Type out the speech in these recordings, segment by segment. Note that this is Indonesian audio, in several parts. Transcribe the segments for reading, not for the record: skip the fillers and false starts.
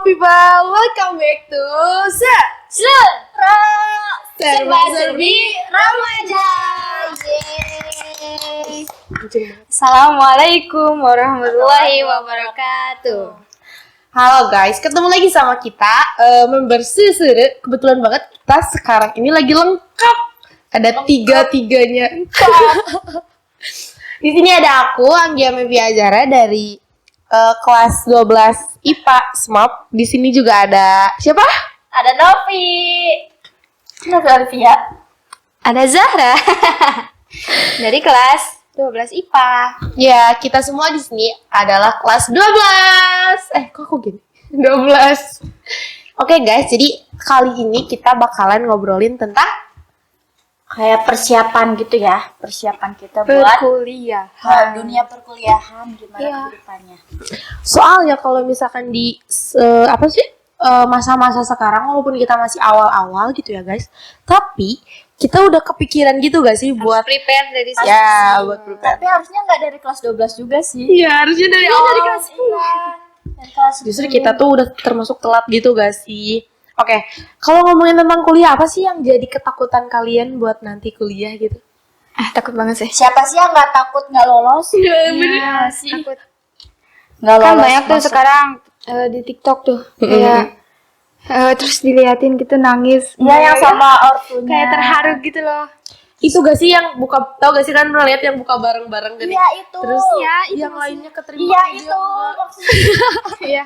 people, welcome back to Serba-serbi Remaja. Assalamualaikum warahmatullahi wabarakatuh. Halo guys, ketemu lagi sama kita member Susuru. Kebetulan banget kita sekarang ini lagi lengkap. Ada tiga-tiganya. Di sini ada aku, Anggia Mevi Azara dari kelas 12 IPA SMAP. Di sini juga ada siapa? Ada Novi Alfia. Ada Zahra dari kelas 12 IPA. Ya, kita semua di sini adalah kelas 12. Kok aku gini? 12. Oke guys, jadi kali ini kita bakalan ngobrolin tentang kayak persiapan gitu ya, persiapan kita buat dunia perkuliahan gimana kedepannya. Soalnya kalau misalkan di masa-masa sekarang, walaupun kita masih awal-awal gitu ya guys, tapi kita udah kepikiran gitu gak sih buat prepare dari buat prepare. Tapi harusnya nggak dari kelas 12 juga sih. Iya, harusnya dari awal. Dari kelas 10. Dari kelas Justru kita tuh udah termasuk telat gitu gak sih? Oke, kalau ngomongin tentang kuliah, apa sih yang jadi ketakutan kalian buat nanti kuliah gitu? Takut banget sih. Siapa sih yang nggak takut nggak lolos? Iya sih. Takut. Nggak lolos. Kan banyak tuh masuk. sekarang di TikTok tuh kayak terus diliatin gitu nangis. Iya yang sama ortunya. Kayak terharu gitu loh. Itu gak sih yang buka, tau gak sih kan pernah lihat yang buka bareng-bareng gini? Iya itu. Terus itu yang lainnya keterima. Iya dia itu enggak. maksudnya. Iya.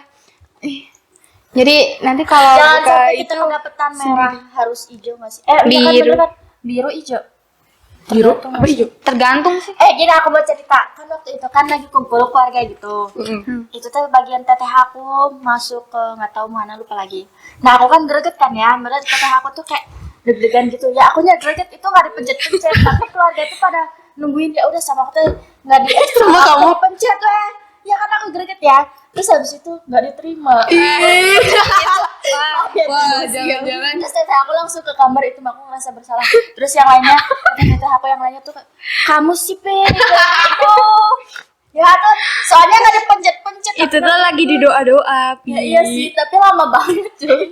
Jadi nanti kalau Jangan buka sampai itu kita kedapetan merah harus hijau nggak sih? Biru. Biru hijau. Biru apa hijau? tergantung sih. Gini aku mau cerita kan waktu itu kan lagi kumpul keluarga gitu. Itu tuh bagian teteh aku masuk ke nggak tahu mana lupa lagi. Nah aku kan greget kan ya, bener teteh aku tuh kayak deg-degan gitu ya. Akunya greget itu nggak dipencet-pencet, tapi keluarga itu pada nungguin ya udah sama aku tuh nggak di Sama kamu? pencet lah. Ya kan aku greget ya. Terus habis itu nggak diterima. Wah, jangan-jangan. Terus teteh aku langsung ke kamar itu aku ngerasa bersalah. Terus yang lainnya, teteh aku yang lainnya tuh kamu sih gitu. Ya tuh, soalnya nggak dipencet-pencet. Itu tuh lagi di doa-doa. Ya, iya sih, tapi lama banget cuy.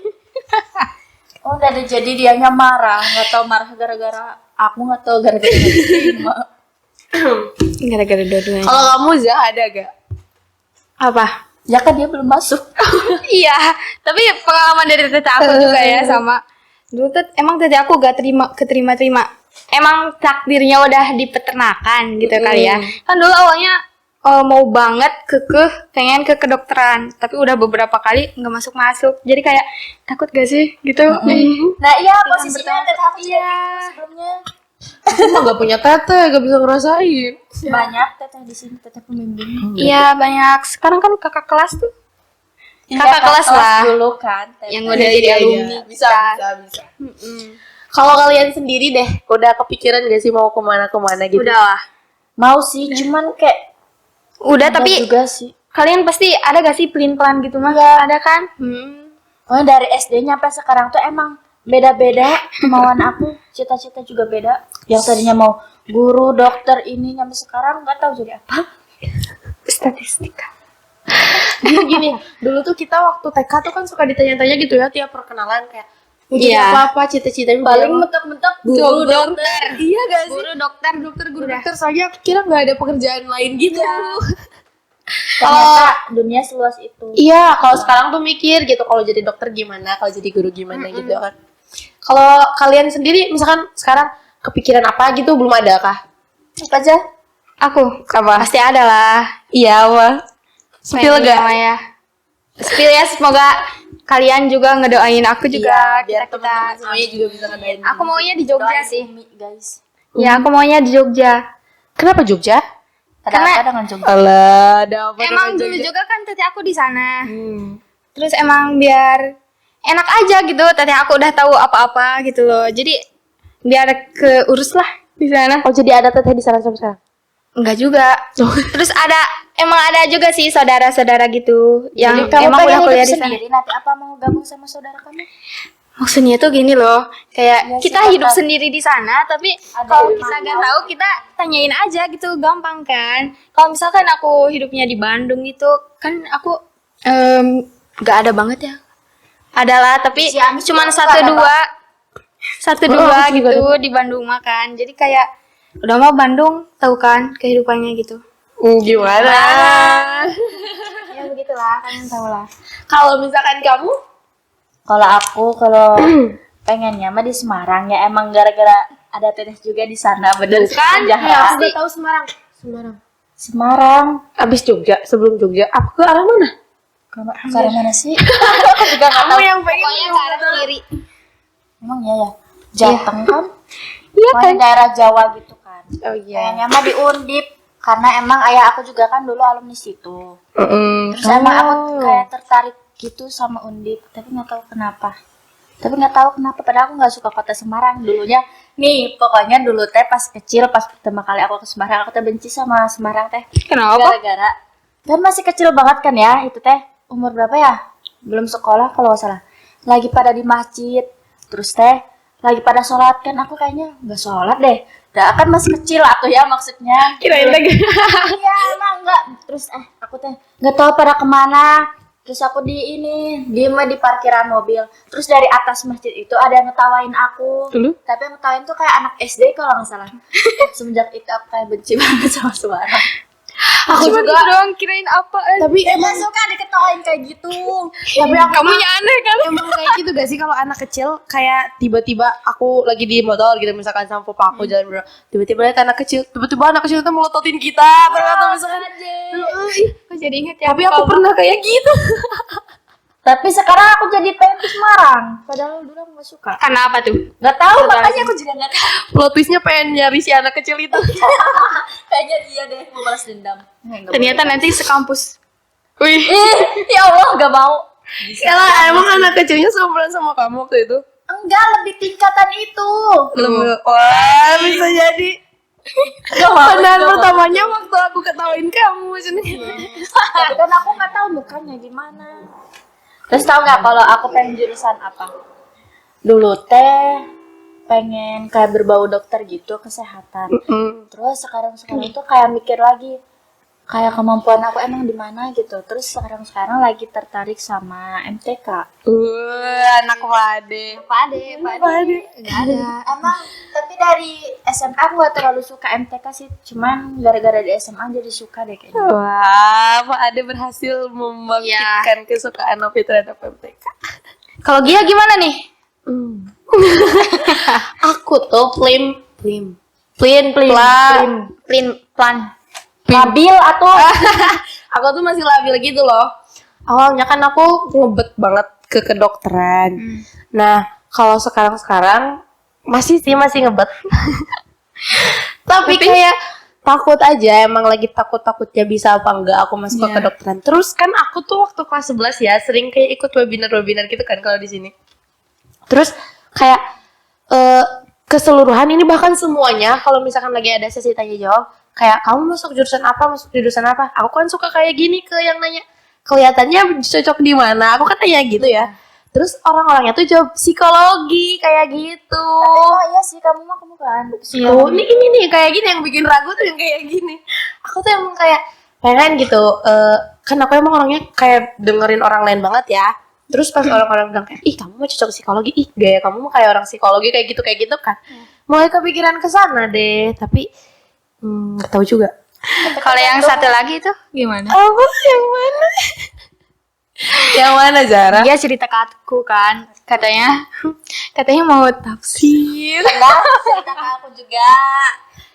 Oh, udah ada jadi dianya marah, nggak tahu marah gara-gara aku nggak tahu gara-gara nggak diterima. Gara-gara dua-duanya. Kalau kamu Zah ada gak? Apa? Ya kan dia belum masuk. Iya, tapi pengalaman dari teteh aku juga ya sama. Dulu tuh emang teteh aku gak keterima-terima. Emang takdirnya udah di peternakan gitu kali ya. Kan dulu awalnya mau banget pengen ke kedokteran, tapi udah beberapa kali nggak masuk. Jadi kayak takut gak sih gitu. Nah iya posisinya teteh aku juga gitu sebelumnya. Aku mah gak punya teteh, gak bisa ngerasain. Banyak teteh di sini, teteh pembimbing. Iya banyak. Sekarang kan kakak kelas tuh. Iya, Kakak kelas lah. dulu kan. Yang udah jadi alumni. Bisa. Kalau kalian sendiri deh, udah kepikiran gak sih mau kemana gitu? Udah lah. Mau sih, cuman kayak Udah enggak tapi juga sih. kalian pasti ada gak sih pelin-pelan gitu mah? Iya. Ada kan? Pokoknya dari SD sampai sekarang tuh emang beda-beda kemauan aku, cita-cita juga beda. Yang tadinya mau guru, dokter, ini sampai sekarang nggak tahu jadi apa. Statistika. Gini, dulu tuh kita waktu TK tuh kan suka ditanya-tanya gitu ya tiap perkenalan kayak mau jadi Iya. apa-apa, cita-citanya Paling apa? mentok-mentok Guru, guru, dokter. Iya gak sih? Guru dokter. Guru dokter soalnya aku kira nggak ada pekerjaan lain gitu. Ternyata dunia seluas itu. Iya, kalau sekarang tuh mikir gitu kalau jadi dokter gimana, kalau jadi guru gimana gitu kan. Kalau kalian sendiri misalkan sekarang kepikiran apa gitu belum ada kah? Apa aja? Aku pasti ada lah. Iya, apa? Spill Pengen gak? sama ya. Spill ya, semoga kalian juga ngedoain aku juga. Biar kita teman-teman semuanya juga bisa ngadain. Aku maunya di Jogja Doain sih. Umi, guys. Ya, aku maunya di Jogja. Kenapa Jogja? Ada Karena- apa dengan Jogja? Alah, ada apa Emang dengan dulu Jogja? juga kan teteh aku di sana. Terus emang biar enak aja gitu, teteh aku udah tahu apa-apa gitu loh. Jadi biar keurus lah di sana. Oh, jadi ada teteh di sana sampai sekarang? Enggak juga. Terus emang ada juga sih saudara-saudara gitu yang Jadi kamu emang pengen udah kuliah hidup di sana. sendiri, nanti apa mau gabung sama saudara kamu? Maksudnya tuh gini loh, kayak Ya, kita siapa hidup tahu. sendiri di sana, tapi Ada kalau yang kita mau. nggak tahu kita tanyain aja gitu, gampang kan. Kalau misalkan aku hidupnya di Bandung gitu, kan aku nggak ada banget ya. Adalah tapi Si Amis cuman juga nggak ada, satu Oh, dua aku juga gitu di Bandung makan. Jadi kayak udah mau Bandung tahu kan kehidupannya gitu. Gimana? Ya begitulah, kalian tahu lah. Kalau misalkan kamu Kalau aku pengennya mah di Semarang ya, emang gara-gara ada teteh juga di sana, bener Bukan, Jahat. ya, aku udah tahu Semarang. Semarang. Abis Jogja, sebelum Jogja, aku ke arah mana? Ke arah mana sih? Aku juga nggak tahu. yang pengen Pokoknya ke arah kiri. Emang ya ya. Jateng kan? Iya Pokoknya daerah Jawa gitu kan. Oh iya. Pengennya mah di Undip, karena emang ayah aku juga kan dulu alumni situ. Terus emang aku kayak tertarik gitu sama Undip, tapi nggak tahu kenapa. Padahal aku nggak suka kota Semarang dulunya. Nih, pokoknya dulu teh pas kecil, pas pertama kali aku ke Semarang, aku teh benci sama Semarang teh. Kenapa? Gara-gara kan masih kecil banget kan ya, itu teh umur berapa ya? Belum sekolah kalau nggak salah. Lagi pada di masjid, terus teh lagi pada sholat kan, aku kayaknya nggak sholat deh. Dah kan masih kecil atau ya maksudnya. Kirain lagi. Iya emang enggak. Terus aku teh nggak tahu pada kemana. Terus aku diem di parkiran mobil. Terus dari atas masjid itu ada yang ngetawain aku. Dulu? Tapi yang ngetawain tuh kayak anak SD kalau nggak salah. Semenjak itu aku kayak benci banget sama Semarang. Aku juga gitu doang kirain apa. Tapi Emang suka diketawain kayak gitu. tapi aku Kamu aneh kan? emang kayak gitu gak sih kalau anak kecil kayak tiba-tiba aku lagi di motor gitu misalkan sama papa aku jalan berdua tiba-tiba lihat anak kecil tiba-tiba anak kecil itu melototin kita atau misalkan Kok jadi inget ya? tapi aku pernah kayak gitu Tapi sekarang aku jadi pengen ke Semarang. Padahal dulu aku nggak suka. Karena apa tuh? Nggak tahu, makanya aku juga nggak tahu. plot twistnya pengen nyari si anak kecil itu Kayaknya dia deh mau balas dendam. Ternyata nanti sekampus. Wih. Ya Allah, nggak mau. Yalah, emang anak kecilnya seumuran sama kamu waktu itu Enggak, lebih tingkatan itu. wah bisa jadi Nggak mau. pandangan pertamanya waktu aku ketawain kamu sendiri Tapi kan aku nggak tahu mukanya gimana. Terus tahu nggak kalau aku pengen jurusan apa? Dulu teh pengen kayak berbau dokter gitu, kesehatan. Terus sekarang tuh kayak mikir lagi kayak kemampuan aku emang di mana gitu. Terus sekarang lagi tertarik sama MTK. anak wade Pak Ade. Nggak ada. Emang tapi dari SMA aku gak terlalu suka MTK sih. Cuman gara-gara di SMA jadi suka deh kayaknya. Wah, Pak Ade berhasil membangkitkan kesukaan Novi terhadap MTK. Kalau Gia gimana nih? Aku tuh plan. Labil atau Aku tuh masih labil gitu loh. Awalnya kan aku ngebet banget ke kedokteran. Nah, kalau sekarang masih ngebet. Tapi kayak takut aja, emang lagi takut-takutnya bisa apa enggak aku masuk ke kedokteran. Terus kan aku tuh waktu kelas 11 ya sering kayak ikut webinar gitu kan kalau di sini. Terus kayak keseluruhan ini bahkan semuanya kalau misalkan lagi ada sesi tanya jawab kayak kamu masuk jurusan apa aku kan suka kayak gini ke yang nanya kelihatannya cocok di mana aku kan tanya gitu ya terus orang-orangnya tuh jawab psikologi kayak gitu oh iya sih kamu kan tuh ini nih kayak gini yang bikin ragu tuh yang kayak gini aku tuh emang kayak pengen gitu kan aku emang orangnya kayak dengerin orang lain banget ya. Terus pas orang-orang bilang kayak, ih kamu mah cocok psikologi, ih gaya kamu mah kayak orang psikologi kayak gitu kan. Mulai kepikiran ke sana deh, tapi nggak tahu juga. Kalau yang satu lagi itu gimana? Apa yang mana? Yang mana Zara? Dia cerita ke aku kan, katanya mau tafsir. enggak cerita ke aku juga.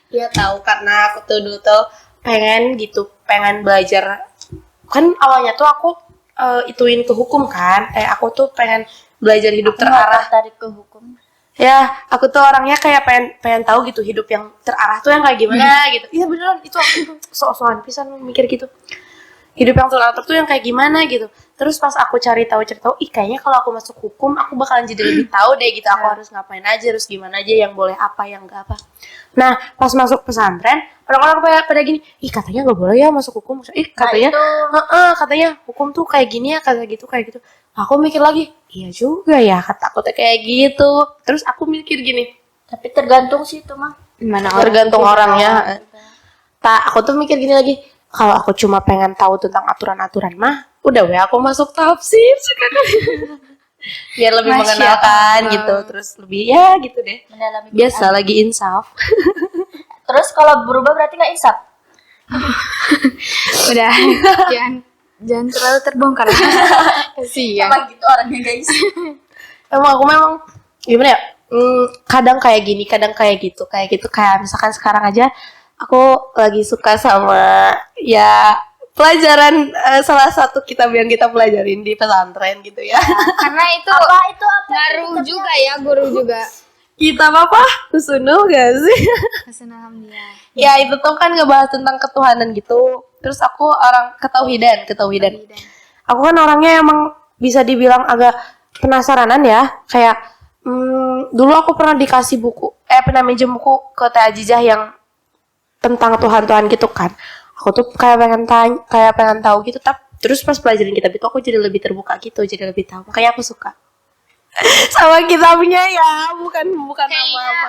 Dia tahu karena aku tuh dulu tuh pengen belajar. Kan awalnya tuh aku ituin ke hukum kan, aku tuh pengen belajar hidup terarah. Tertarik ke hukum. Ya, aku tuh orangnya kayak pengen tahu gitu hidup yang terarah tuh yang kayak gimana gitu. Iya beneran itu aku sok-sokan pisan mikir gitu. Hidup yang terarah tuh yang kayak gimana gitu. Terus pas aku cari tahu, ih kayaknya kalau aku masuk hukum aku bakalan jadi lebih tahu deh gitu. Aku harus ngapain aja, harus gimana aja, yang boleh apa, yang enggak apa. Nah, pas masuk pesantren, orang-orang pada gini, ih katanya nggak boleh ya masuk hukum. Ih katanya, katanya hukum tuh kayak gini ya, kayak gitu. Aku mikir lagi, iya juga ya, takutnya kayak gitu. Terus aku mikir gini, Tapi tergantung sih itu mah. tergantung orangnya. Aku tuh mikir gini lagi, kalau aku cuma pengen tahu tentang aturan-aturan mah, udah we aku masuk tafsir sekarang. Biar lebih Masya mengenalkan Allah. gitu, terus lebih ya gitu deh. Mendalami Biasa lagi insaf. Terus kalau berubah berarti nggak insaf? Udah, jangan terlalu terbongkar. Kasihan. Emang gitu orangnya guys. Emang aku memang gimana ya? Kadang kayak gini, kadang kayak gitu. Kayak misalkan sekarang aja aku lagi suka sama ya pelajaran salah satu kitab yang kita pelajarin di pesantren gitu ya. Karena itu Apa itu apa? ngaruh juga ya, guru juga. Kitab apa? Husnul gak sih? Alhamdulillah. Ya itu tuh kan ngebahas tentang ketuhanan gitu. Terus aku orang ketauhidan. Aku kan orangnya emang bisa dibilang agak penasaranan ya. Kayak dulu aku pernah dikasih buku, pernah minjem buku ke Teh Ajijah yang tentang Tuhan gitu kan. Aku tuh kayak pengen tahu gitu. Terus pas pelajarin kitab itu aku jadi lebih terbuka gitu, jadi lebih tahu. Makanya aku suka sama kitabnya ya, bukan apa-apa.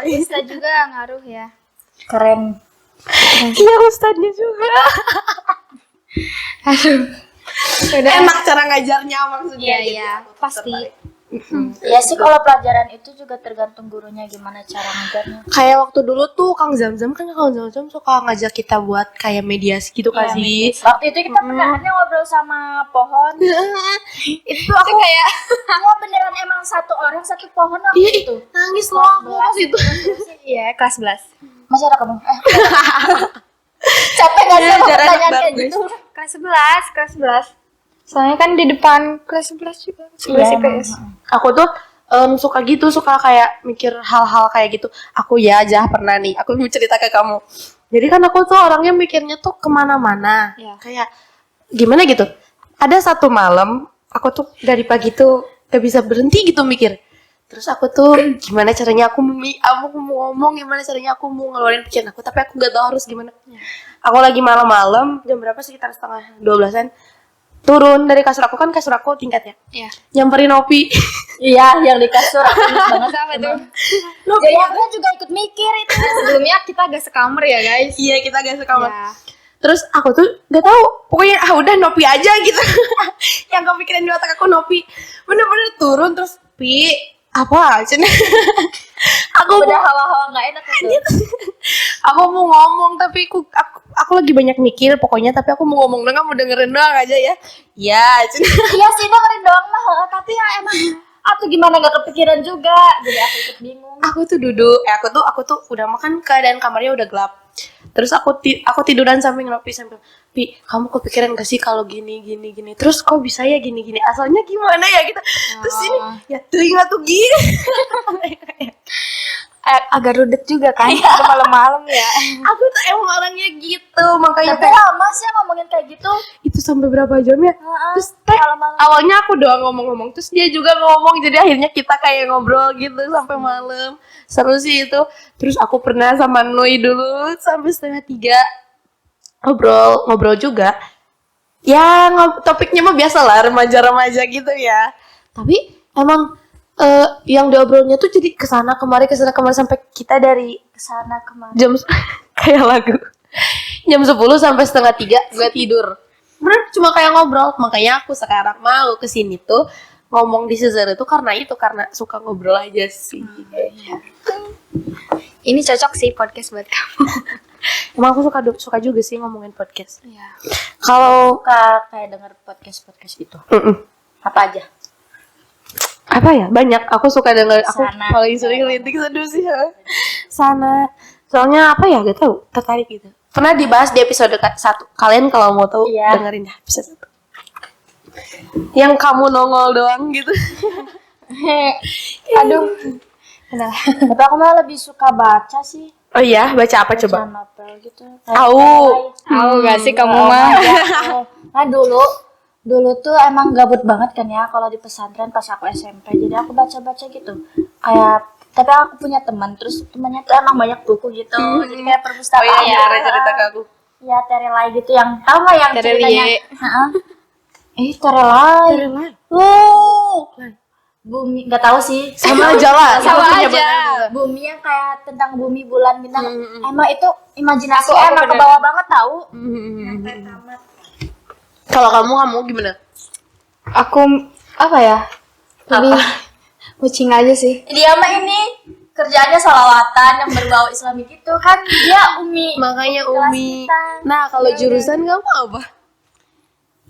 Kayaknya Ustaz juga ngaruh ya. Keren. Iya ustadznya juga. Aduh. Udah. Enak cara ngajarnya maksudnya. Iya, Jadi iya, aku pasti. tertarik. Ya sih kalau pelajaran itu juga tergantung gurunya gimana cara ngajarnya. Kayak waktu dulu tuh Kang Zamzam suka ngajak kita buat kayak mediasi gitu kan sih. Waktu itu kita benerannya ngobrol sama pohon. Itu aku kayak Ya beneran emang satu orang satu pohon waktu iya, itu. nangis loh aku pas itu. Iya, kelas 11. Masih ada kamu? Capek gak sih sama Jarak pertanyaan baru, kayak guys. gitu? Kelas 11. Soalnya kan di depan kelas 11 juga. 11 IPS. Aku tuh suka gitu, suka kayak mikir hal-hal kayak gitu. Aku ya aja pernah nih, aku mau cerita ke kamu. Jadi kan aku tuh orangnya mikirnya tuh kemana-mana. Iya. Kayak gimana gitu. Ada satu malam, aku tuh dari pagi tuh gak bisa berhenti gitu mikir. Terus aku tuh gimana caranya aku mau ngomong, gimana caranya aku mau ngeluarin pikiran aku, tapi aku gak tahu harus gimana. Aku lagi malam-malam, jam berapa sekitar setengah 12-an. Turun dari kasur aku, kan kasur aku tingkat ya. Iya. Nyamperin Nopi. Iya, yang di kasur aku ingat banget. Apa tuh? Nopi. Jadi aku juga ikut mikir itu. Sebelumnya kita agak sekamar ya, guys. Iya, kita gak sekamar. Ya. Terus aku tuh gak tahu, pokoknya udah Nopi aja gitu. Yang kepikiran di otak aku Nopi. Bener-bener turun terus Pi apa? Cina. Aku Udah hawa-hawa nggak enak itu. aku mau ngomong tapi aku lagi banyak mikir pokoknya, tapi aku mau ngomong doang, mau dengerin doang aja ya. Iya, Cina. Iya sih dengerin doang mah, tapi ya emang atau gimana nggak kepikiran juga. Jadi aku ikut bingung. Aku tuh duduk, aku tuh udah makan, keadaan kamarnya udah gelap. Terus aku tiduran sambil Nopi sambil, Pi, kamu kepikiran gak sih kalau gini. Terus kok bisa ya gini. Asalnya gimana ya gitu. Terus ini ya telinga tuh gini. Agak rudet juga kan, ke malam-malam ya. Aku tuh emang orangnya gitu, makanya Tapi lama sih ngomongin kayak gitu. itu sampai berapa jam ya? Terus Malam-malam. awalnya aku doang ngomong, terus dia juga ngomong, jadi akhirnya kita kayak ngobrol gitu sampai malam. Seru sih itu. Terus aku pernah sama Nui dulu sampai 2:30 ngobrol juga. Ya topiknya mah biasa lah, remaja gitu ya. Tapi emang yang diobrolnya tuh jadi kesana kemari sampai kita dari Kesana kemana? jam kayak lagu jam 10 sampai 2:30 gue tidur. Bener cuma kayak ngobrol. Makanya aku sekarang mau kesini tuh ngomong di Caesar itu karena suka ngobrol aja sih. Ini cocok sih podcast buat kamu. Emang aku suka juga sih ngomongin podcast. Iya. Kalau Kayak denger podcast itu. mm-mm. Apa aja? Apa ya, banyak aku suka denger. Aku Sana. paling sering linting seduh sih ya. Sana soalnya apa ya, gak tahu, tertarik gitu. Pernah dibahas di episode 1. Kalian kalau mau tahu Iya. dengerin ya episode 1 yang kamu nongol doang gitu. Aduh. Udah. Tapi aku malah lebih suka baca sih. Oh iya, baca apa coba? Baca novel gitu. Tahu gak sih kamu mah? Nah dulu tuh emang gabut banget kan ya kalau di pesantren pas aku SMP. Jadi aku baca-baca gitu. Tapi aku punya teman, terus temannya tuh emang banyak buku gitu. Jadi kayak Oh perpustakaan. iya, pernah cerita ke aku. Ya Terelai gitu, yang tahu nggak yang Terelie. ceritanya? Heeh. Terelai. Bumi nggak tahu sih. Sama aja lah. Sama Aku punya aja. banyak. Bumi yang kayak tentang bumi, bulan, bintang. Mm-mm. Emang itu imajinasi Aku emang bener. ke bawah banget tahu. Kalau kamu gimana? Aku apa ya? Lebih kucing aja sih. Dia mah ini kerjaannya sholawatan yang berbau Islami gitu kan, dia umi. Makanya Kelas Umi. kita. Nah, kalau jurusan kamu apa?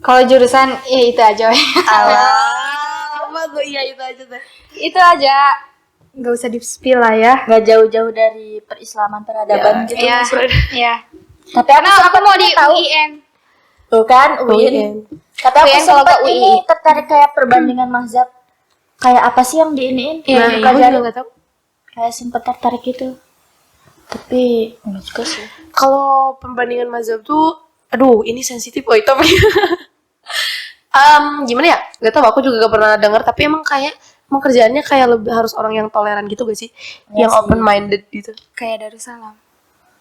Kalau jurusan ya itu aja. Alah, apa tuh? Iya itu aja tuh. Itu aja. Nggak usah di-spill lah ya. Gak jauh-jauh dari perislaman peradaban gitu. Iya. Iya. Tapi Karena aku mau di tahu UIN. tuh kan UIN. UIN. Tapi aku UIN kalau sempat ke UI. ini tertarik kayak perbandingan mazhab. Kayak apa sih yang diiniin? Iya, Yang Aku dipelajari? juga nggak tahu. Kayak sempet tertarik gitu. Tapi enggak juga sih. Kalau pembandingan mazhab tuh, aduh, ini sensitif topik. Gimana ya? Gak tau, aku juga gak pernah dengar. Tapi emang kerjaannya kayak lebih harus orang yang toleran gitu gak sih? Iya Yang sih. open minded gitu. Kayak Darussalam.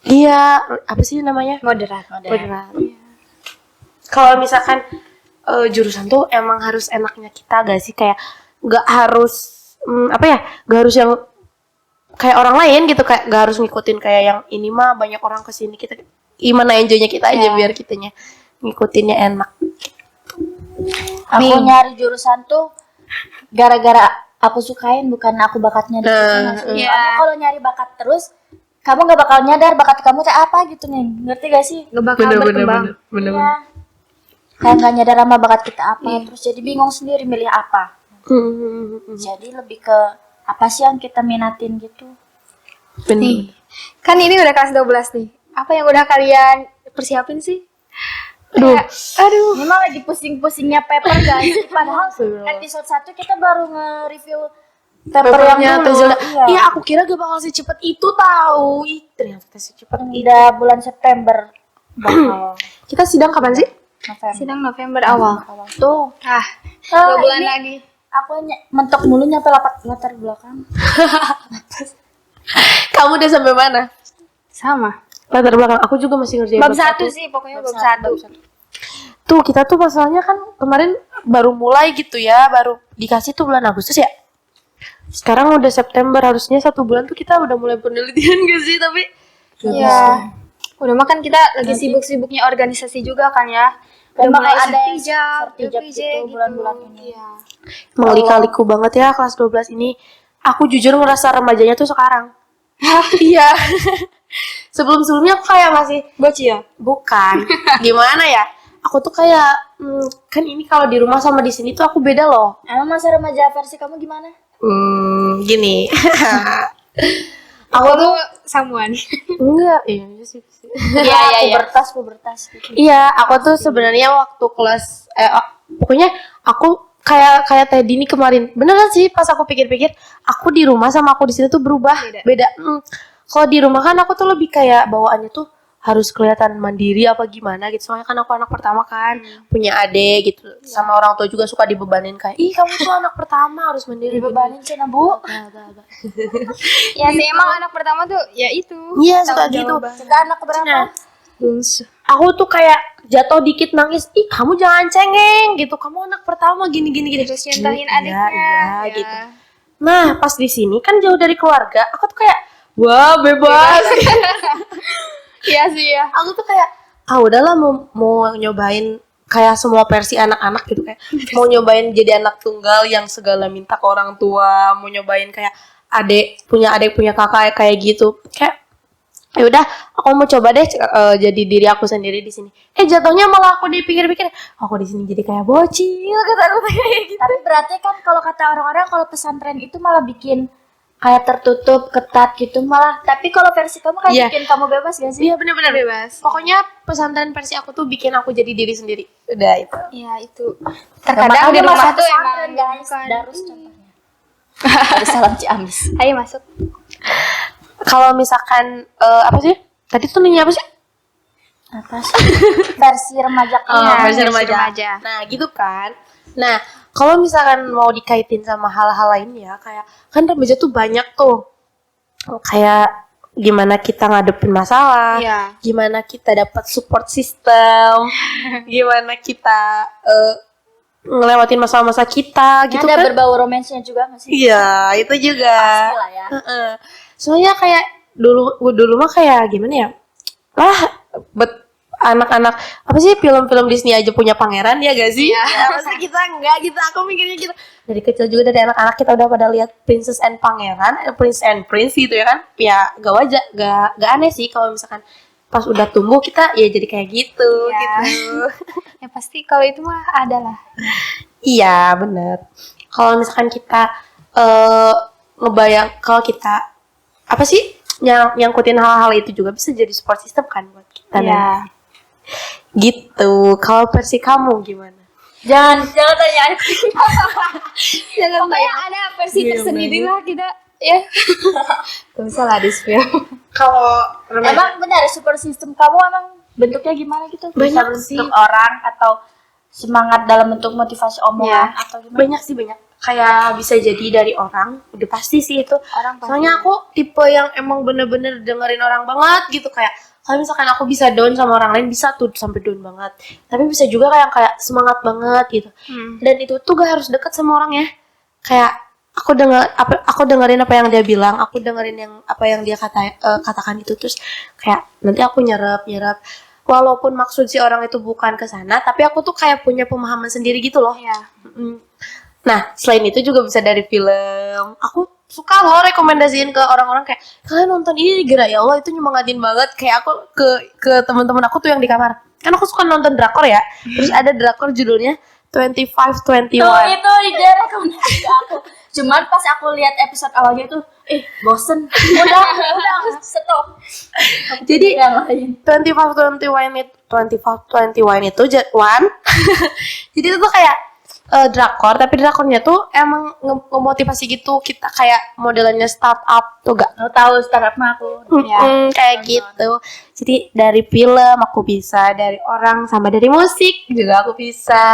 Iya, apa sih namanya? Moderat. Moderat. Kalau misalkan jurusan tuh emang harus enaknya kita gak sih? Kayak gak harus gak harus yang kayak orang lain gitu, kayak gak harus ngikutin kayak yang ini mah banyak orang kesini, kita gimana enjoynya kita aja biar kitanya ngikutinnya enak. Aku nyari jurusan tuh gara-gara aku sukain, bukan aku bakatnya di situ. iya. Soalnya kalau nyari bakat terus, kamu gak bakal nyadar bakat kamu teh apa gitu nih. Ngerti gak sih? Nggak bakal berkembang. Iya. Kayak gak nyadar sama bakat kita apa, terus jadi bingung sendiri milih apa. Jadi lebih ke apa sih yang kita minatin gitu. Nih. Kan ini udah kelas 12 nih. Apa yang udah kalian persiapin sih? Aduh. Memang lagi pusing-pusingnya paper guys. Padahal episode 1 kita baru nge-review paper yang dulu. Iya, aku kira gak bakal secepat itu tahu. Ih, ternyata secepat itu. Udah bulan September bakal Kita sidang kapan sih? November. Sidang November awal. Tuh. 2 bulan ini lagi. Aku mentok mulu nyampe latar belakang. Kamu udah sampai mana? Sama. Latar belakang. Aku juga masih ngerjain Bab 1 sih, pokoknya bab 1. Tuh, kita tuh masalahnya kan kemarin baru mulai gitu ya, baru dikasih tuh bulan Agustus ya. Sekarang udah September, harusnya 1 bulan tuh kita udah mulai penelitian gak sih? Tapi Iya. Udah makan kita lagi sibuk-sibuknya organisasi juga kan ya. Udah Memang mulai ada yang sertijab, sertijab LPJ gitu bulan-bulan ini. Iya. emang lika-liku banget ya kelas 12 ini. Aku jujur ngerasa remajanya tuh sekarang. Iya. Sebelum-sebelumnya aku kayak masih Bocil. bukan. Gimana ya? Aku tuh kayak kan ini kalau di rumah sama di sini tuh aku beda loh. Emang masa remaja versi kamu gimana? Gini. Aku tuh samuan. Enggak, iya sih. Iya. Pubertas gitu. Iya, aku tuh sebenarnya waktu kelas pokoknya aku kayak Teh Dini kemarin. Beneran sih pas aku pikir-pikir, aku di rumah sama aku di sini tuh berubah. Beda. Kalau di rumah kan aku tuh lebih kayak bawaannya tuh harus kelihatan mandiri apa gimana gitu. Soalnya kan aku anak pertama kan, punya adik gitu. Sama orang tua juga suka dibebanin kayak, "Ih, kamu tuh anak pertama harus mandiri." Dibebanin cina bu. Ya sih emang anak pertama tuh ya itu. Iya, suka gitu. Kita anak keberapa? Nah, aku tuh kayak jatuh dikit nangis, "Ih, kamu jangan cengeng gitu. Kamu anak pertama gini." Terus nyontohin adiknya. Iya, gitu. Nah, pas di sini kan jauh dari keluarga, aku tuh kayak, wah, bebas. Iya sih ya. Aku tuh kayak, udahlah mau nyobain kayak semua versi anak-anak gitu, kayak mau nyobain jadi anak tunggal yang segala minta ke orang tua, mau nyobain kayak adik punya kakak kayak gitu. Kayak ya udah, aku mau coba deh jadi diri aku sendiri di sini. Jatuhnya malah aku dipikir-pikir, aku di sini jadi kayak bocil, kata aku kayak gitu. Tapi berarti kan kalau kata orang-orang kalau pesantren itu malah bikin kayak tertutup, ketat gitu malah. Tapi kalau versi kamu kayak Iya. bikin kamu bebas gak sih? Iya, benar-benar Bebas. Pokoknya pesantren versi aku tuh bikin aku jadi diri sendiri. Udah itu. Iya itu. Terkadang di Makanya rumah masuk tuh pesantren, emang guys. bukan. Darus contohnya. Darussalam Ciamis. Ayo masuk. Kalau misalkan apa sih? Tadi tuh nanya apa sih? Apa sih? Versi remaja kamu. Iya, versi versi remaja. remaja. Nah, gitu kan. Nah, kalau misalkan mau dikaitin sama hal-hal lain ya, kayak kan remaja tuh banyak tuh. Kayak gimana kita ngadepin masalah, Iya. gimana kita dapat support system, gimana kita ngelewatin masa-masa kita gitu Ada kan. berbau romansnya juga gak sih? Iya, itu juga. Pastilah ya. Soalnya kayak dulu mah kayak gimana ya? anak-anak apa sih film-film Disney aja punya pangeran ya gak sih? Ya, masa kita enggak gitu. Aku mikirnya gitu. Dari kecil juga dari anak-anak kita udah pada lihat Princess and Pangeran, Prince and Prince gitu ya kan? Ya gak wajar, gak aneh sih kalau misalkan pas udah tumbuh kita ya jadi kayak gitu gitu. Ya pasti kalau itu mah ada lah. Iya bener. Kalau misalkan kita ngebayang kalau kita apa sih nyangkutin hal-hal itu juga bisa jadi support system kan buat kita. Iya. Gitu. Kalau versi kamu gimana? Jangan tanya. Jangan Pokoknya ada versi Iya, tersendiri banget. lah kita. Ya. Gak usah lah di-spill. Kalau Emang benar support system kamu emang bentuknya gimana gitu? Bisa Banyak sih. bentuk orang atau semangat dalam bentuk motivasi omongan atau gimana? banyak sih banyak. Kayak bisa jadi dari orang, udah pasti sih itu. Orang pasti. Soalnya aku tipe yang emang bener-bener dengerin orang banget gitu kayak kalau misalkan aku bisa down sama orang lain bisa tuh sampai down banget. Tapi bisa juga kayak semangat banget gitu. Dan itu tuh gak harus deket sama orang ya. Kayak aku dengerin apa yang dia bilang, aku dengerin yang apa yang dia katakan itu terus kayak nanti aku nyerap. Walaupun maksud si orang itu bukan ke sana, tapi aku tuh kayak punya pemahaman sendiri gitu loh. Iya. Nah, selain itu juga bisa dari film. Aku suka loh rekomendasiin ke orang-orang kayak kalian nonton ini Gerak ya Allah itu nyemangatin banget. Kayak aku ke teman-teman aku tuh yang di kamar. Kan aku suka nonton drakor ya. Terus ada drakor judulnya 25-21. Itu ide rekomendasi ke aku. Cuman pas aku lihat episode awalnya tuh, bosen. Udah stop. Jadi Yang lain. 25-21 itu jadi itu tuh kayak drakor, tapi drakornya tuh emang ngemotivasi gitu kita kayak modelannya startup tuh gak? Lo tahu startup mah aku. Kayak gitu. Jadi dari film aku bisa, dari orang sama dari musik juga aku bisa.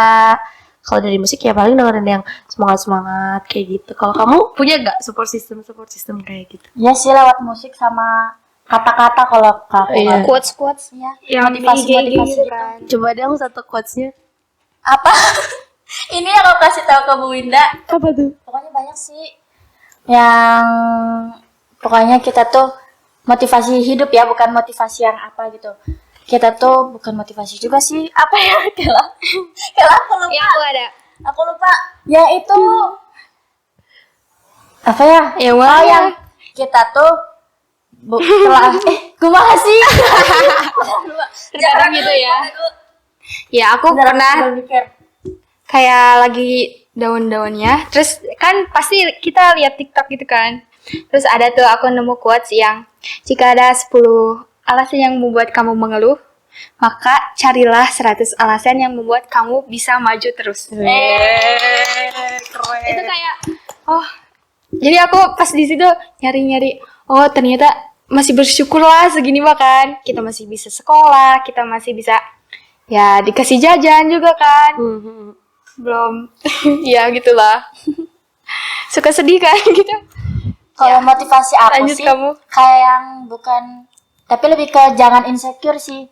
Kalau dari musik ya paling dengerin yang semangat kayak gitu. Kalau kamu punya gak support system kayak gitu? Ya sih lewat musik sama kata-kata kalau aku. Iya. Quotes Ya, yang motivasi gitu kan. Coba dong satu quotes-nya. Apa? Ini yang aku kasih tahu ke Bu Winda. Apa tuh? Pokoknya banyak sih. Yang pokoknya kita tuh motivasi hidup ya, bukan motivasi yang apa gitu. Kita tuh bukan motivasi juga sih. Apa ya? Kela aku lupa. Ya aku ada. Aku lupa. Ya itu apa ya? Ya Oh yang kita tuh telah kumaha sih? Terkadang gitu ya. Ya aku Bentar, pernah aku mikir. kayak lagi daun-daunnya. Terus kan pasti kita lihat TikTok gitu kan. Terus ada tuh aku nemu quotes yang jika ada 10 alasan yang membuat kamu mengeluh, maka carilah 100 alasan yang membuat kamu bisa maju terus. Keren. Itu kayak jadi aku pas di situ nyari-nyari, oh ternyata masih bersyukur lah segini mah kan. Kita masih bisa sekolah, kita masih bisa ya dikasih jajan juga kan. Belum ya gitulah. Suka sedih kan gitu. Kalau motivasi aku Lanjut sih kamu. kayak yang bukan, tapi lebih ke jangan insecure sih.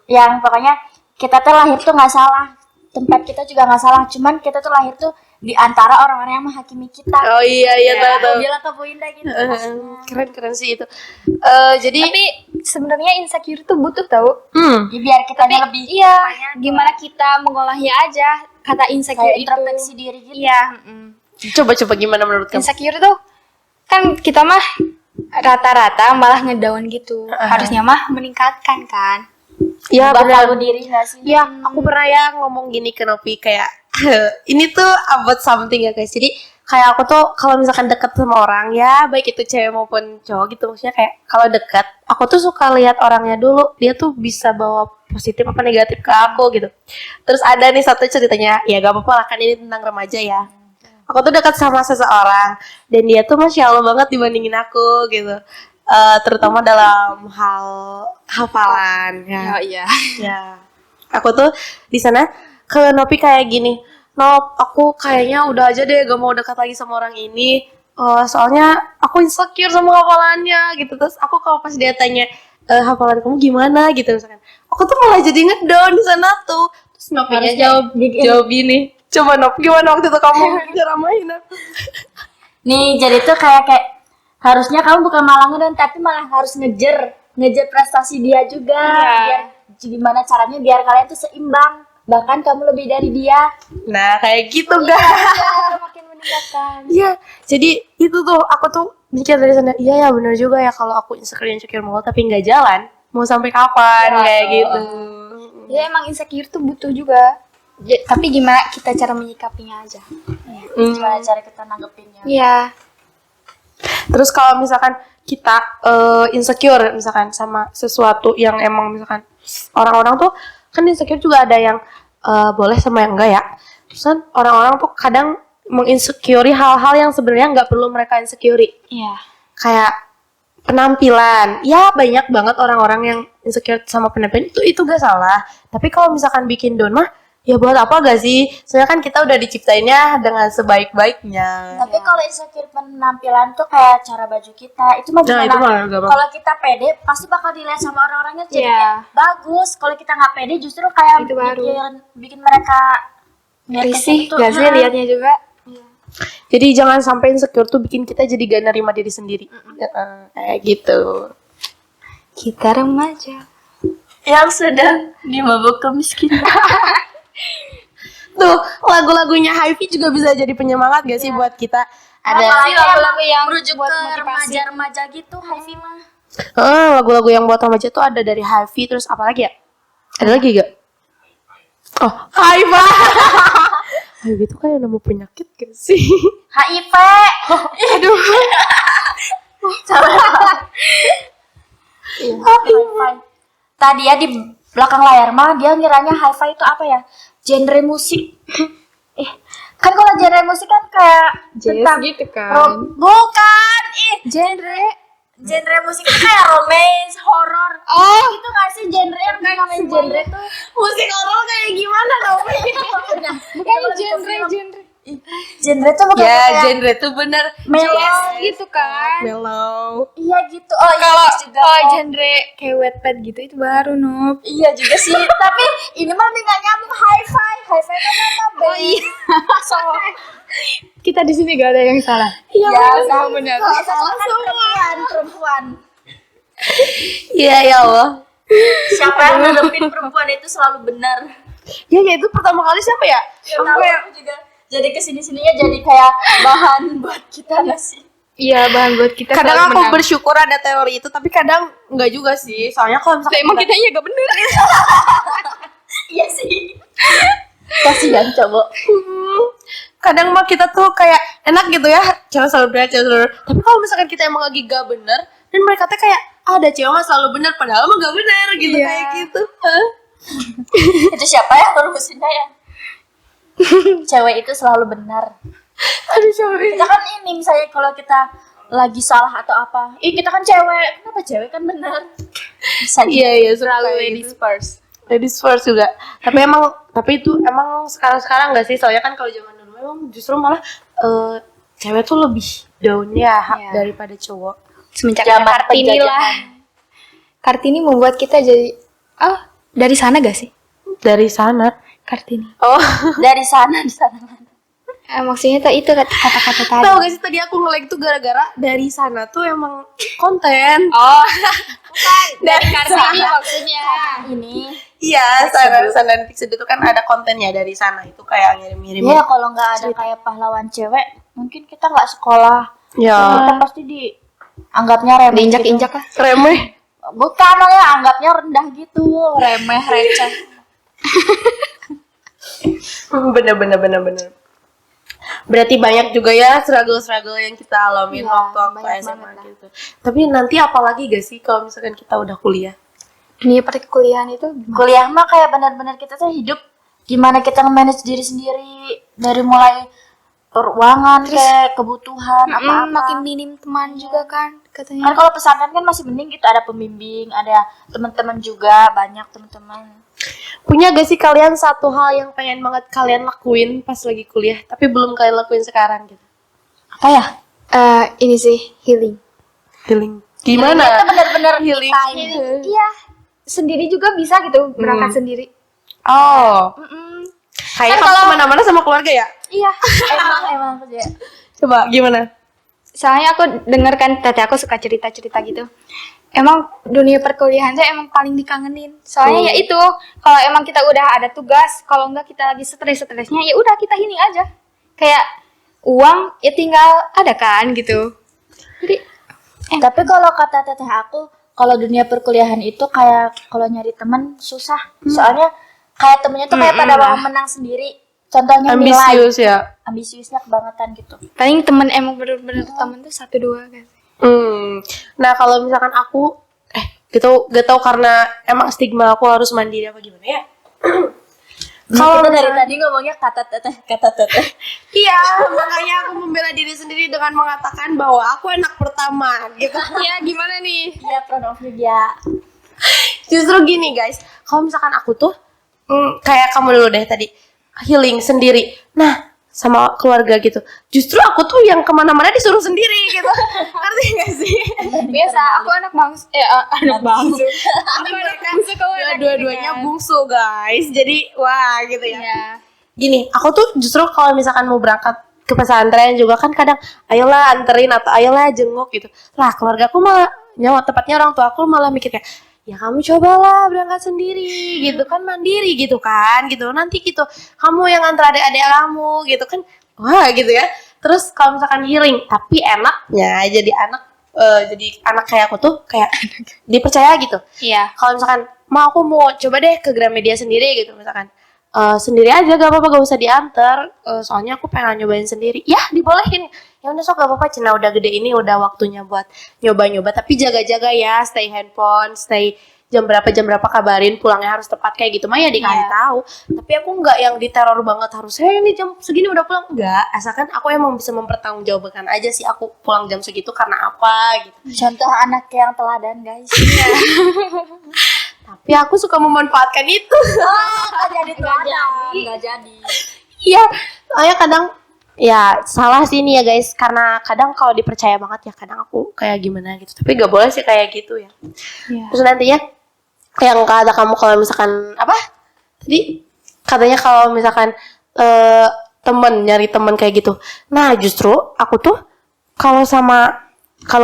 Yang pokoknya kita tuh lahir tuh nggak salah, tempat kita juga nggak salah, cuman kita tuh lahir tuh di antara orang-orang yang menghakimi kita. Oh iya tahu. Aku bilang ke Bu Indah gitu. Keren sih itu. Jadi Tapi sebenarnya insecure itu butuh tahu. Ya, biar kita lebih Iya, gimana kita mengolahnya aja kata insecure kayak itu. introspeksi diri gitu. Iya, coba gimana menurut kamu? insecure tuh kan kita mah rata-rata malah ngedown gitu. Harusnya mah meningkatkan kan. Ya Ubah benar. tahu diri nggak sih? Ya, aku pernah ya ngomong gini ke Novi kayak ini tuh about something ya guys. Jadi kayak aku tuh kalau misalkan deket sama orang ya, baik itu cewek maupun cowok gitu, maksudnya kayak kalau deket, aku tuh suka lihat orangnya dulu, dia tuh bisa bawa positif apa negatif ke aku gitu. Terus ada nih satu ceritanya, ya gak apa-apa lah kan ini tentang remaja ya. Aku tuh dekat sama seseorang dan dia tuh masya Allah banget dibandingin aku gitu. Terutama dalam hal hafalan ya. iya. Ya, aku tuh di sana ke Nopi kayak gini, Nop, aku kayaknya udah aja deh gak mau dekat lagi sama orang ini. Soalnya aku insecure sama hafalannya gitu. Terus aku kalau pas dia tanya hafalan kamu gimana gitu misalkan, aku tuh malah jadi ngedown di sana tuh. Terus Nopi Harus jawab gini. Coba Nop, gimana waktu itu kamu ceramain aku? Nih jadi tuh kayak harusnya kamu bukan malah ngedown tapi malah harus ngejar prestasi dia juga Iya. biar gimana caranya biar kalian tuh seimbang, bahkan kamu lebih dari dia. Nah, kayak gitu Iya, guys. makin meningkatkan. Iya, jadi itu tuh aku tuh mikir dari sana, iya ya benar juga ya kalau aku insecure mulu tapi nggak jalan, mau sampai kapan Ya, kayak gitu. Ya emang insecure tuh butuh juga. Tapi gimana kita cara menyikapinya aja. Gimana cara kita nanggepinnya? Iya. Terus kalau misalkan kita insecure misalkan sama sesuatu yang emang misalkan orang-orang tuh kan insecure juga ada yang boleh sama yang enggak ya. Terus kan orang-orang tuh kadang menginsecure hal-hal yang sebenarnya nggak perlu mereka insecure. Iya. Kayak penampilan. Ya banyak banget orang-orang yang insecure sama penampilan itu gak salah. Tapi kalau misalkan bikin down mah ya buat apa gak sih? Soalnya kan kita udah diciptainnya dengan sebaik-baiknya. Tapi kalau insecure penampilan tuh kayak cara baju kita, itu mah Nah, gimana? itu mah gampang. Kalau kita pede, pasti bakal dilihat sama orang-orangnya jadi Iya. kayak bagus. Kalau kita nggak pede, justru kayak Itu baru. bikin mereka ngeliat Risih gitu. gak sih liatnya juga? Jadi jangan sampai insecure tuh bikin kita jadi gak nerima diri sendiri. Kayak gitu. Kita remaja. Yang sedang dimabuk kemiskinan. Tuh, lagu-lagunya Hyvi juga bisa jadi penyemangat gak sih buat kita? Ada Apalagi lagu-lagu yang merujuk buat ke motivasi. remaja-remaja gitu, Hyvi mah. lagu-lagu yang buat remaja tuh ada dari Hyvi, terus apa lagi ya? Ada lagi gak? Oh, Hyva. Hyvi tuh kayak nama penyakit gak sih? HIV. Aduh. Hi-fi. Tadi ya di belakang layar mah dia ngiranya hi-fi itu apa ya? Genre musik. Kan kalau genre musik kan kayak tentang gitu kan. bukan. Genre. Genre musik itu kayak romance, horor. Oh. Itu nggak sih genre yang namanya genre tuh? Musik horor kayak gimana dong? Genre. Genre tuh bukan Ya, kayak genre tuh bener mellow. Gitu kan. mellow. Iya gitu. Oh iya Kalau juga. genre kayak Wattpad gitu itu baru Nup. Iya juga sih. Tapi ini mah lebih nggak nyambung hi-fi. Hi-fi itu nama band. Oh iya. So, Kita di sini gak ada yang salah. Iya, benar. Salah perempuan. Iya ya Allah. Siapa yang ngadepin perempuan itu selalu benar. Ya itu pertama kali siapa ya? Aku yang juga jadi kesini-sininya jadi kayak bahan buat kita nggak sih? Iya, bahan buat kita Kadang selalu aku menang. bersyukur ada teori itu, tapi kadang enggak juga sih. Soalnya kalau misalkan Emang kita gak bener. Iya sih. Kasihan coba. kadang mah kita tuh kayak enak gitu ya, cewek selalu benar, cewek selalu benar. Tapi kalau misalkan kita emang lagi gak bener, dan mereka tuh kayak ada cewek mah selalu bener, padahal mah gak bener gitu, Iya. kayak gitu. Itu siapa ya rumusnya ya? Cewek itu selalu benar. Aduh cewek. Kita kan ini misalnya kalau kita lagi salah atau apa, kita kan cewek, kenapa cewek kan benar? Bisa gitu. Iya suka Selalu kayak ladies gitu. first. Ladies first juga. Tapi itu emang sekarang nggak sih? Soalnya kan kalau zaman dulu emang justru malah cewek tuh lebih down-nya Iya. daripada cowok. Semenjak Zaman ada Kartini penjajahan. lah. Kartini membuat kita jadi dari sana gak sih? Dari sana. Kartini. Oh, Dari sana di sana. Maksudnya tuh itu kata-kata tadi. tahu gak sih tadi aku nge-like tuh gara-gara dari sana tuh emang konten. Oh, bukan dari Kartini maksudnya. Ini Iya, sana dan Fixed itu kan ada kontennya dari sana. Itu kayak ngirim-ngirim. ya kalau nggak ada kayak pahlawan cewek, mungkin kita nggak sekolah. Ya, Kita pasti dianggapnya remeh. Diinjak-injak lah. remeh. Bukan, malah anggapnya rendah gitu, remeh, receh. Bener. Berarti banyak juga ya struggle yang kita alamin Iya, waktu banyak SMA banget lah. gitu. Tapi nanti apalagi gak sih kalau misalkan kita udah kuliah? Dunia perkuliahan itu gimana? Kuliah mah kayak benar-benar kita tuh hidup gimana kita nge-manage diri sendiri dari mulai keuangan kayak kebutuhan apa-apa. Makin minim teman juga kan Kan katanya. kalau pesantren kan masih mending gitu, ada pembimbing, ada teman-teman juga, banyak teman-teman. Punya gak sih kalian satu hal yang pengen banget kalian lakuin pas lagi kuliah tapi belum kalian lakuin sekarang gitu? Apa ya? Ini sih healing. Healing. Itu Gimana? benar-benar Healing. time. Iya, sendiri juga bisa gitu berangkat sendiri. Oh, kayak Kan kamu kalau- kemana-mana sama keluarga ya? Iya. emang ya. Coba gimana? Soalnya aku dengar kan teteh aku suka cerita-cerita gitu. emang dunia perkuliahan tuh emang paling dikangenin. Soalnya ya itu, kalau emang kita udah ada tugas, kalau enggak kita lagi stres-stresnya, ya udah kita healing aja. Kayak uang ya tinggal ada kan gitu. Jadi Tapi kalau kata teteh aku, kalau dunia perkuliahan itu kayak kalau nyari teman susah. Soalnya kayak temennya tuh kayak pada mau menang sendiri. Contohnya nilai. Ambisius ya. Ambisiusnya kebangetan gitu. paling temen emang bener-bener temen tuh 1-2 kan. Nah kalau misalkan aku gitu gak tau karena emang stigma aku harus mandiri apa gimana ya. Kalau dari tadi ngomongnya kata teteh. Iya, makanya aku membela diri sendiri dengan mengatakan bahwa aku anak pertama gitu. Ya gimana nih? Iya, proud of you dia. Justru gini guys, kalau misalkan aku tuh kayak kamu dulu deh tadi healing sendiri. Nah sama keluarga gitu. Justru aku tuh yang kemana-mana disuruh sendiri gitu. Ngerti gak sih? Biasa aku anak bangsu. Anak bangsu. Aku anak bangsu kalau Dua-duanya bungsu guys. Jadi wah gitu ya. Iya. Gini, aku tuh justru kalau misalkan mau berangkat ke pesantren juga kan kadang ayolah anterin atau ayolah jenguk gitu. Lah keluarga aku malah tepatnya orang tua aku malah mikir kayak ya kamu cobalah berangkat sendiri gitu kan mandiri gitu kan gitu nanti gitu kamu yang antar adik-adik kamu gitu kan wah gitu ya. Terus kalau misalkan healing tapi enaknya jadi anak kayak aku tuh kayak dipercaya gitu. Iya. Kalau misalkan aku mau coba deh ke Gramedia sendiri gitu misalkan sendiri aja gak apa-apa gak usah diantar soalnya aku pengen nyobain sendiri ya dibolehin ya udah sok gak apa-apa Cina udah gede ini udah waktunya buat nyoba-nyoba tapi jaga-jaga ya stay handphone stay jam berapa kabarin pulangnya harus tepat kayak gitu mah ya dikasih tahu tapi aku nggak yang diteror banget harus ini jam segini udah pulang nggak asalkan aku emang bisa mempertanggungjawabkan aja sih aku pulang jam segitu karena apa gitu. Contoh anak yang teladan, guys. Tapi aku suka memanfaatkan itu. Nggak jadi teladan. Nggak jadi. Iya, soalnya kadang ya salah sih ini ya guys, karena kadang kalau dipercaya banget ya kadang aku kayak gimana gitu. Tapi gak boleh sih kayak gitu ya. Iya. Terus nantinya yang kata kamu kalau misalkan apa? Tadi katanya kalau misalkan nyari temen kayak gitu. Nah justru aku tuh kalau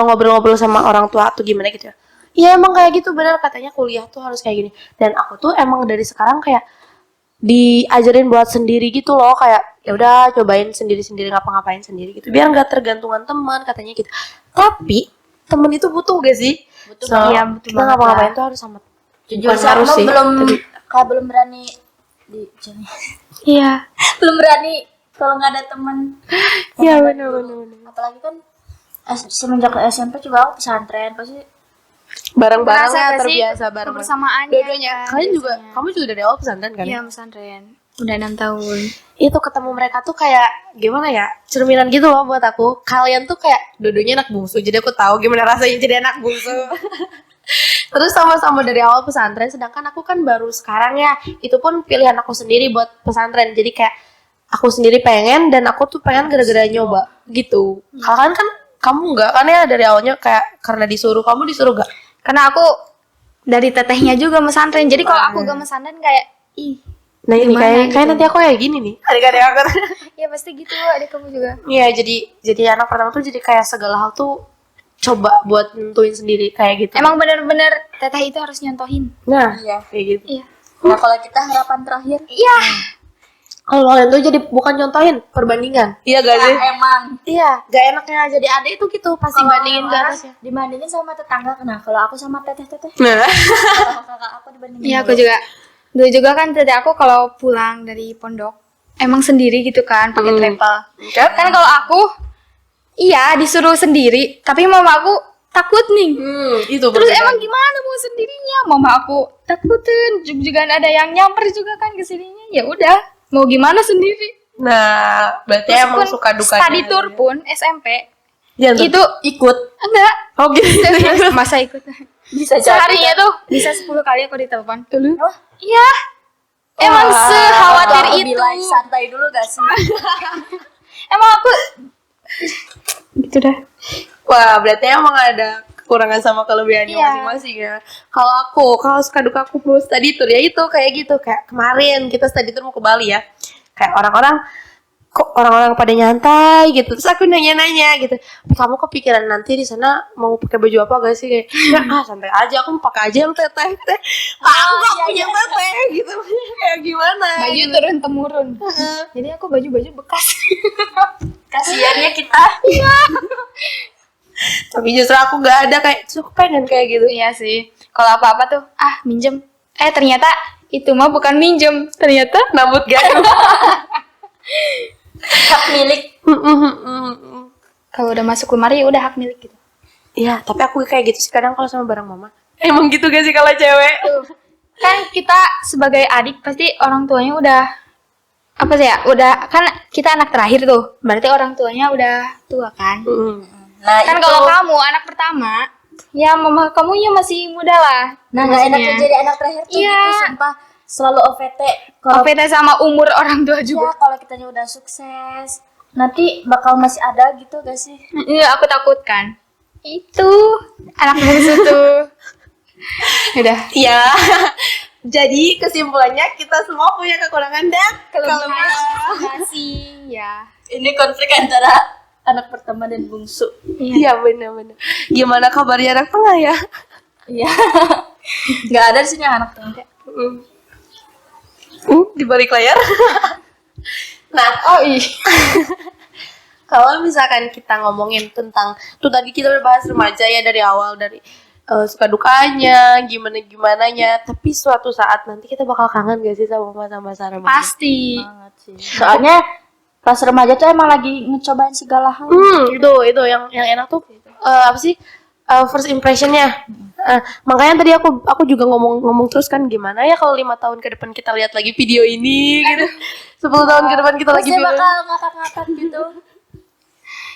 ngobrol-ngobrol sama orang tua tuh gimana gitu ya. Iya emang kayak gitu benar katanya kuliah tuh harus kayak gini. Dan aku tuh emang dari sekarang kayak diajarin buat sendiri gitu loh kayak ya udah cobain sendiri-sendiri ngapa-ngapain sendiri gitu biar nggak tergantungan teman katanya gitu. Tapi temen itu butuh gak sih? Butuh banget. Iya, butuh kita banget ngapa-ngapain tuh harus sama. Jujur Bukan sama harus sih. belum berani Iya. belum berani kalau nggak ada teman. Iya benar. Apalagi kan semenjak SMP juga aku pesantren pasti Bareng-bareng Berasa ya nggak sih terbiasa bareng. kebersamaannya Dua-duanya. kan, Kalian juga biasanya. kamu juga dari awal pesantren kan? Iya, pesantren. Udah 6 tahun. Itu ketemu mereka tuh kayak gimana ya cerminan gitu loh buat aku. Kalian tuh kayak dua-duanya anak bungsu jadi aku tahu gimana rasanya jadi anak bungsu. Terus sama-sama dari awal pesantren sedangkan aku kan baru sekarang ya itu pun pilihan aku sendiri buat pesantren jadi kayak aku sendiri pengen dan aku tuh pengen gara-gara nyoba gitu. Kalian kan kamu enggak kan ya dari awalnya kayak karena disuruh kamu disuruh gak? Karena aku dari tetehnya juga mesantren. Jadi kalau aku gak mesantren kayak Nah ini Gimana kayak gitu? nanti aku kayak gini nih adik-adik aku. ya pasti gitu adik kamu juga. Iya jadi anak pertama tuh jadi kayak segala hal tuh coba buat nentuin sendiri kayak gitu. Emang bener-bener teteh itu harus nyontohin. Nah Iya. kayak gitu. Iya. Nah kalau kita harapan terakhir Iya. Kalau kalian tuh jadi bukan contohin perbandingan. Iya gak sih? emang Iya, gak enaknya jadi adik itu gitu pasti Kalau bandingin ke orang atasnya. dibandingin sama tetangga kena kalau aku sama teteh Nah, kalau kakak aku dibandingin Iya, aku mulu. juga. Dulu juga kan teteh aku kalau pulang dari pondok emang sendiri gitu kan pakai travel. Kan kalau aku iya disuruh sendiri, tapi mama aku takut nih. itu Terus perbedaan. emang gimana mau sendirinya? Mama aku takutin juga ada yang nyamper juga kan ke sininya. Ya udah, mau gimana sendiri? Nah, berarti emang Meskipun suka dukanya. study tour pun SMP Ya, itu ikut. enggak Oh gitu. masa ikut. bisa jadi Seharinya tuh bisa 10 kali aku ditelepon. Wah, Iya. Emang Wah. sekhawatir aku itu. bilang santai dulu gak sih Emang aku gitu dah. Wah, berarti emang ada kekurangan sama kelebihannya Iya. masing-masing ya. Kalau suka duka aku mau study tour ya itu kayak gitu kayak kemarin kita study tour mau ke Bali ya. Kayak orang-orang kok orang-orang pada nyantai gitu. Terus aku nanya-nanya gitu, kamu kepikiran nanti di sana mau pakai baju apa gak sih? Kayak ya, santai aja, aku mau pakai aja yang teteh. Aku gak punya teteh gitu. Kayak gimana? Baju turun temurun. Jadi aku baju-baju bekas. Kasiannya kita. Tapi justru aku gak ada kayak, aku pengen kayak gitu. Iya sih. Kalau apa-apa tuh, minjem. Ternyata itu mah bukan minjem, ternyata Nabut gak? Hak milik. kalau udah masuk lemari udah hak milik gitu. Iya, tapi aku kayak gitu sih kadang kalau sama barang mama. Emang gitu gak sih kalau cewek? Kan kita sebagai adik pasti orang tuanya udah apa sih ya? Udah kan kita anak terakhir tuh. Berarti orang tuanya udah tua kan? Nah, Kan itu. kalau kamu anak pertama, ya mama kamunya masih muda lah. Nah, nggak enak maksudnya. jadi anak terakhir tuh Iya. gitu, sumpah. Selalu OVT. Kalau Beda sama umur orang tua juga. ya, kalau kitanya udah sukses, nanti bakal masih ada gitu gak sih? Iya, aku takutkan. Itu anak bungsu tuh. Udah. Iya. Jadi kesimpulannya kita semua punya kekurangan dan Masih ya. Ini konflik antara anak pertama dan bungsu. Iya benar-benar. Gimana kabarnya anak tengah ya? Iya. Nggak ada di sini yang anak tengah. Di balik layar. Nah, kalau misalkan kita ngomongin tentang tuh tadi kita udah bahas remaja ya dari awal dari suka dukanya, gimana-gimananya, tapi suatu saat nanti kita bakal kangen gak sih sama masa-masa remaja? Pasti. Banget sih. Soalnya pas remaja tuh emang lagi ngecobain segala hal. Itu yang enak tuh apa sih? First impressionnya. Makanya tadi aku juga ngomong terus kan gimana ya kalau 5 tahun ke depan kita lihat lagi video ini gitu. 10 tahun ke depan kita lagi Pasti video. bakal ngakak-ngakak gitu.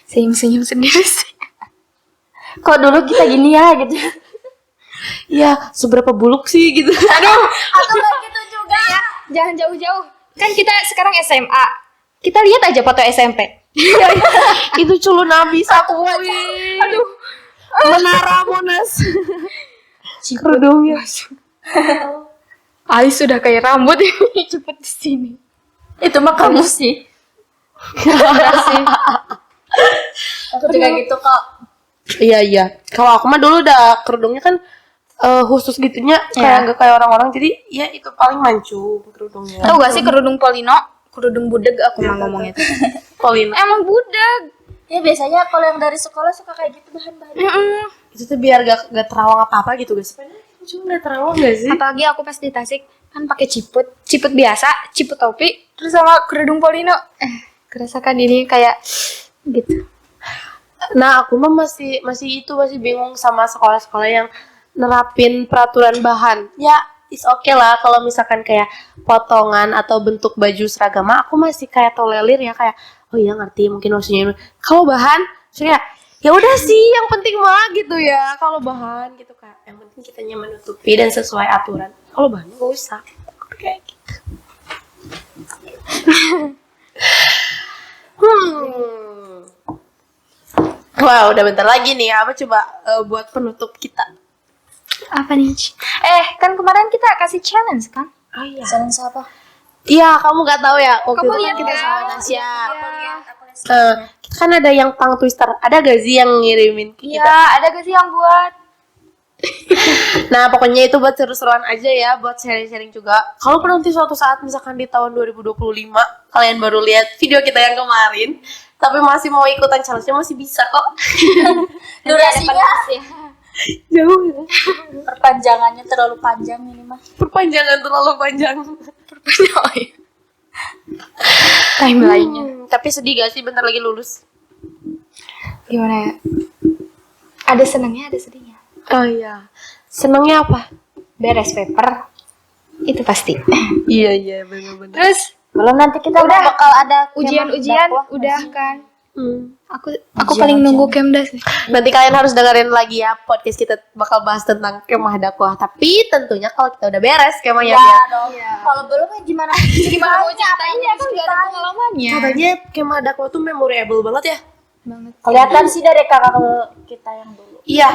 Senyum-senyum sendiri sih. Kok dulu kita gini ya gitu. Iya, seberapa buluk sih gitu. Aku kayak gitu juga. Jangan jauh-jauh. Kan kita sekarang SMA. Kita lihat aja foto SMP. Itu culun abis aku. Aduh. Menara Monas. Kerudungnya. Ais sudah kayak rambut ini cepet di sini. Itu mah kamu sih. Aku juga gitu kok. Iya. Kalau aku mah dulu udah kerudungnya kan khusus gitunya kayak nggak kayak orang-orang, jadi ya itu paling mancung kerudungnya. Tahu gak sih kerudung Polino? Kerudung budeg aku mah ngomongnya tuh. Polina. Emang budeg. Ya biasanya kalau yang dari sekolah suka kayak gitu bahan-bahan. Itu tuh biar gak terawang apa-apa gitu guys. Cuma gak terawang gak sih? Apalagi aku pas di Tasik kan pakai ciput biasa, ciput topi, terus sama kerudung Polino. Kerasakan ini kayak gitu. Nah aku mah masih bingung sama sekolah-sekolah yang nerapin peraturan bahan. Ya is okay lah kalau misalkan kayak potongan atau bentuk baju seragam mah aku masih kayak tolerir ya, kayak oh iya ngerti mungkin maksudnya. Kalau bahan saya ya udah sih yang penting mah gitu ya. Kalau bahan gitu kayak yang penting kitanya menutupi dan sesuai aturan. Kalau bahan nggak usah kayak gitu. Wah udah bentar lagi nih, apa coba buat penutup kita? Apa nih? Kan kemarin kita kasih challenge kan? Oh iya. Challenge apa? Iya, kamu nggak tahu ya waktu Kamu itu lihat kita kan? sama Nasya. Aku lihat. Kita kan ada yang tongue twister. Ada gak sih yang ngirimin ke kita? Iya, ada gak sih yang buat? Nah, pokoknya itu buat seru-seruan aja ya, buat sharing-sharing juga. Kalau nanti suatu saat misalkan di tahun 2025 kalian baru lihat video kita yang kemarin, tapi masih mau ikutan challenge-nya masih bisa kok. Durasinya Jauh ya. perpanjangannya terlalu panjang ini mah. Perpanjangan terlalu panjang. Timeline-nya. Tapi sedih gak sih bentar lagi lulus? Gimana ya? Ada senangnya, ada sedihnya. Oh iya. Senengnya apa? Beres paper. Itu pasti. Iya benar-benar. Terus Belum nanti kita Udah. bakal ada ujian-ujian dakwah. udah kan. Aku Ujian, paling nunggu ujian. Kemdas nih. Nanti kalian harus dengerin lagi ya podcast kita bakal bahas tentang kemah dakwah. Tapi tentunya kalau kita udah beres kemahnya Ya ya. dong. Kalau belum ya gimana? Gimana mau ceritainnya? Aku nggak ada pengalamannya. Katanya kemah dakwah tuh memorable banget ya. Banget. Kelihatan sih dari kakak kita yang dulu. Iya.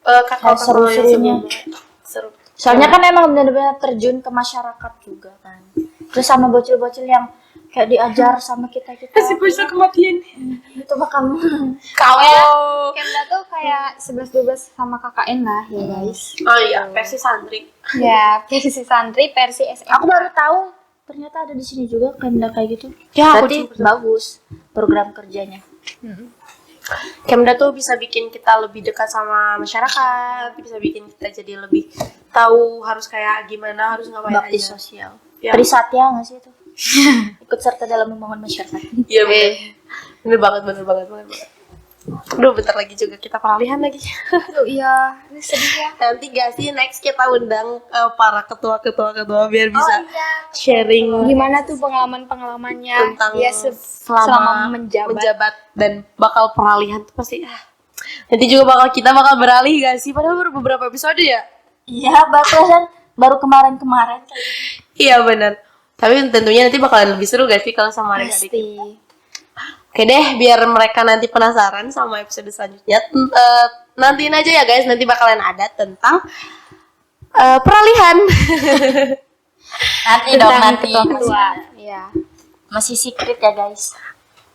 Kakak Seru-serunya. Seru. Soalnya kan emang benar-benar terjun ke masyarakat juga kan. Terus sama bocil-bocil yang kayak diajar sama kita bisa kematian. itu bakal Kalau Kemda tuh kayak 11-12 sama KKN lah ya guys. oh iya, versi santri. Ya, versi santri, versi SMA. aku baru tahu ternyata ada di sini juga Kemda kayak gitu. Ya, aku Berarti juga. bagus program kerjanya. Kemda tuh bisa bikin kita lebih dekat sama masyarakat, bisa bikin kita jadi lebih tahu harus kayak gimana, harus ngapain Bakti aja. sosial. Ya. Trisatya nggak sih itu? Ikut serta dalam membangun masyarakat. Iya bener. Bener banget. Aduh, bentar lagi juga kita peralihan lagi. Oh iya, ini sedih ya. Nanti gak sih next kita undang para ketua biar bisa sharing Gimana tuh pengalaman-pengalamannya tentang dia selama menjabat. dan bakal peralihan tuh pasti nanti juga kita bakal beralih gak sih? Padahal baru beberapa episode ya. Iya, baru kemarin-kemarin kayak gitu. Iya benar. Tapi tentunya nanti bakalan lebih seru gak sih kalau sama adik-adik. Pasti. Oke deh, biar mereka nanti penasaran sama episode selanjutnya. Nantiin aja ya guys, nanti bakalan ada tentang peralihan. Nanti dong nanti. Ketua. Iya. Masih secret ya guys.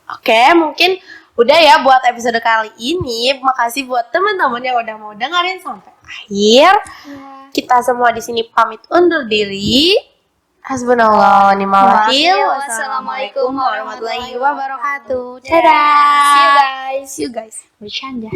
Oke, mungkin udah ya buat episode kali ini. Makasih buat teman-teman yang udah mau dengerin sampai akhir. Kita semua di sini pamit undur diri. Hasbunallah wa ni'mal wakil. Wassalamualaikum warahmatullahi wabarakatuh. Dadah. See you guys. See you guys. Bercanda.